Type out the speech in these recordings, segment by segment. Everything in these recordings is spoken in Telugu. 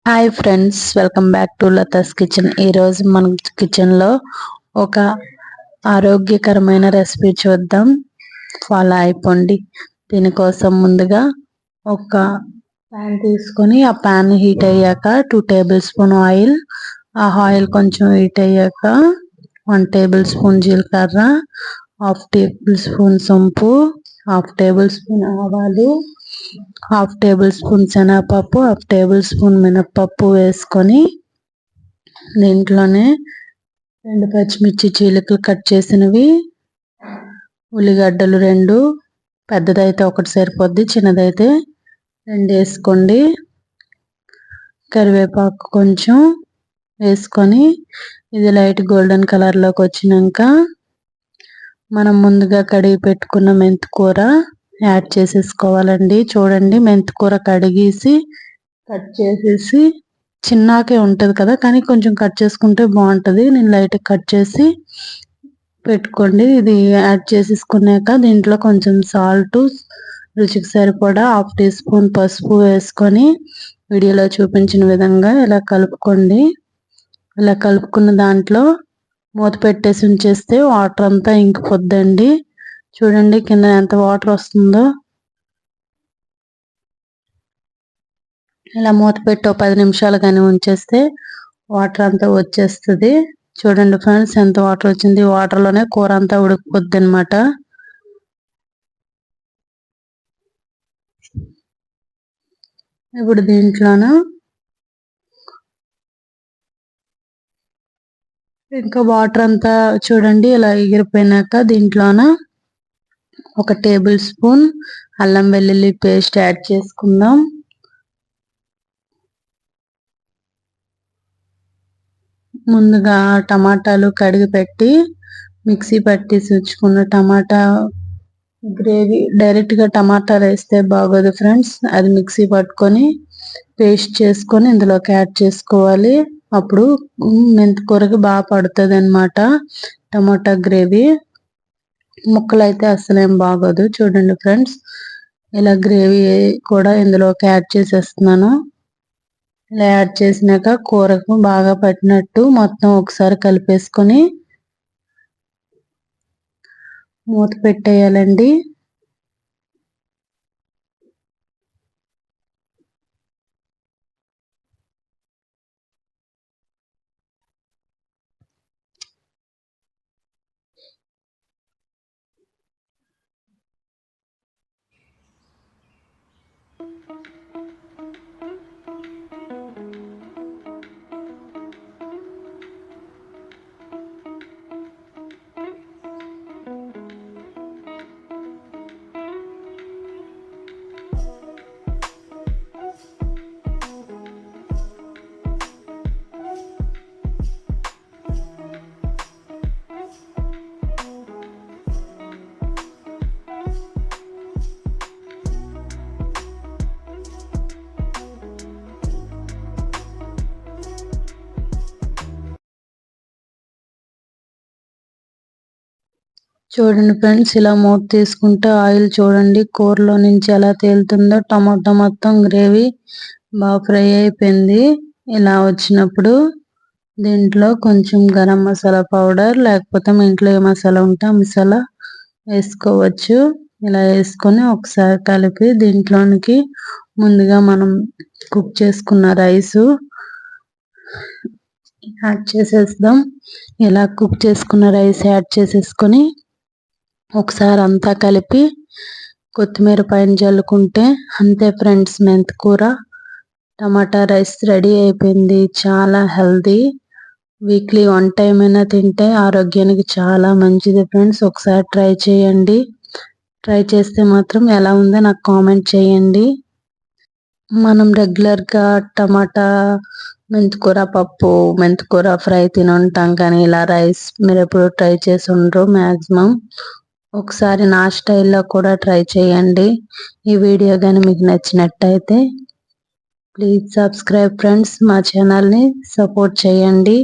Hi friends, welcome back to Latha's kitchen. ఈరోజు మన కిచెన్లో ఒక ఆరోగ్యకరమైన రెసిపీ చూద్దాం. ఫాలో అయిపోండి. దీనికోసం ముందుగా ఒక ప్యాన్ తీసుకొని ఆ ప్యాన్ హీట్ అయ్యాక 2 టేబుల్ స్పూన్ ఆయిల్, ఆ ఆయిల్ కొంచెం హీట్ అయ్యాక 1 టేబుల్ స్పూన్ జీలకర్ర, 1/2 టేబుల్ స్పూన్ సోంపు, 1/2 టేబుల్ స్పూన్ ఆవాలు, 1/2 టేబుల్ స్పూన్ శనగపప్పు, 1/2 టేబుల్ స్పూన్ మినపప్పు వేసుకొని దీంట్లోనే 2 పచ్చిమిర్చి చీలికలు కట్ చేసినవి, ఉల్లిగడ్డలు 2, పెద్దదైతే 1 సరిపోద్ది, చిన్నదైతే 2 వేసుకోండి. కరివేపాకు కొంచెం వేసుకొని ఇది లైట్ గోల్డెన్ కలర్లోకి వచ్చినాక మనం ముందుగా కడిగి పెట్టుకున్న మెంతికూర యాడ్ చేసేసుకోవాలండి. చూడండి, మెంతికూర కడిగేసి కట్ చేసేసి చిన్నకే ఉంటుంది కదా, కానీ కొంచెం కట్ చేసుకుంటే బాగుంటుంది. నేను లైట్ కట్ చేసి పెట్టుకోండి. ఇది యాడ్ చేసేసుకున్నాక దీంట్లో కొంచెం సాల్ట్, రుచికి సరిపడా 1/2 టీ స్పూన్ పసుపు వేసుకొని వీడియోలో చూపించిన విధంగా ఇలా కలుపుకోండి. ఇలా కలుపుకున్న దాంట్లో మూత పెట్టేసి ఉంచేస్తే వాటర్ అంతా ఇంకిపోద్దండి. చూడండి కింద ఎంత వాటర్ వస్తుందో. ఇలా మూత పెట్టి 10 నిమిషాలు కానీ ఉంచేస్తే వాటర్ అంతా వచ్చేస్తుంది. చూడండి ఫ్రెండ్స్, ఎంత వాటర్ వచ్చింది. వాటర్లోనే కూర అంతా ఉడికిపోద్ది అనమాట. ఇప్పుడు దీంట్లోనూ ఇంకా వాటర్ అంతా చూడండి ఇలా ఎగిరిపోయినాక దీంట్లోన 1 టేబుల్ స్పూన్ అల్లం వెల్లుల్లి పేస్ట్ యాడ్ చేసుకుందాం. ముందుగా టమాటాలు కడిగి పెట్టి మిక్సీ పట్టి ఉంచుకున్న టమాటా గ్రేవీ, డైరెక్ట్గా టమాటాలు వేస్తే బాగోదు ఫ్రెండ్స్. అది మిక్సీ పట్టుకొని పేస్ట్ చేసుకొని ఇందులోకి యాడ్ చేసుకోవాలి. అప్పుడు మెంతికూరకి బాగా పడుతుంది అనమాట టమాటా గ్రేవీ. ముక్కలు అయితే అసలు ఏం బాగోదు. చూడండి ఫ్రెండ్స్, ఇలా గ్రేవీ కూడా ఇందులోకి యాడ్ చేసేస్తున్నాను. ఇలా యాడ్ చేసినాక కూరకు బాగా పట్టినట్టు మొత్తం ఒకసారి కలిపేసుకొని మూత పెట్టేయాలండి. చూడండి ఫ్రెండ్స్, ఇలా మూత తీసుకుంటే ఆయిల్ చూడండి కూరలో నుంచి ఎలా తేలుతుందో. టమాటా మొత్తం గ్రేవీ బాగా ఫ్రై అయిపోయింది. ఇలా వచ్చినప్పుడు దీంట్లో కొంచెం గరం మసాలా పౌడర్, లేకపోతే మీ ఇంట్లో ఏ మసాలా ఉంటే ఆ మసాలా వేసుకోవచ్చు. ఇలా వేసుకొని ఒకసారి కలిపి దీంట్లోనికి ముందుగా మనం కుక్ చేసుకున్న రైసు యాడ్ చేసేద్దాం. ఇలా కుక్ చేసుకున్న రైస్ యాడ్ చేసేసుకొని ఒకసారి అంతా కలిపి కొత్తిమీర పైన జల్లుకుంటే అంతే ఫ్రెండ్స్, మెంతికూర టమాటా రైస్ రెడీ అయిపోయింది. చాలా హెల్తీ. వీక్లీ 1 టైం అయినా తింటే ఆరోగ్యానికి చాలా మంచిది ఫ్రెండ్స్. ఒకసారి ట్రై చేయండి. ట్రై చేస్తే మాత్రం ఎలా ఉందో నాకు కామెంట్ చేయండి. మనం రెగ్యులర్గా టమాటా మెంతికూర పప్పు, మెంతికూర ఫ్రై తిని ఉంటాం, కానీ ఇలా రైస్ మీరు ఎప్పుడు ట్రై చేసి ఉండరు మ్యాక్సిమం. ఒకసారి నా స్టైల్లో కూడా ట్రై చేయండి. ఈ వీడియో కానీ మీకు నచ్చినట్టయితే ప్లీజ్ సబ్స్క్రైబ్ ఫ్రెండ్స్. మా ఛానల్ని సపోర్ట్ చేయండి.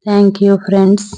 Thank you friends.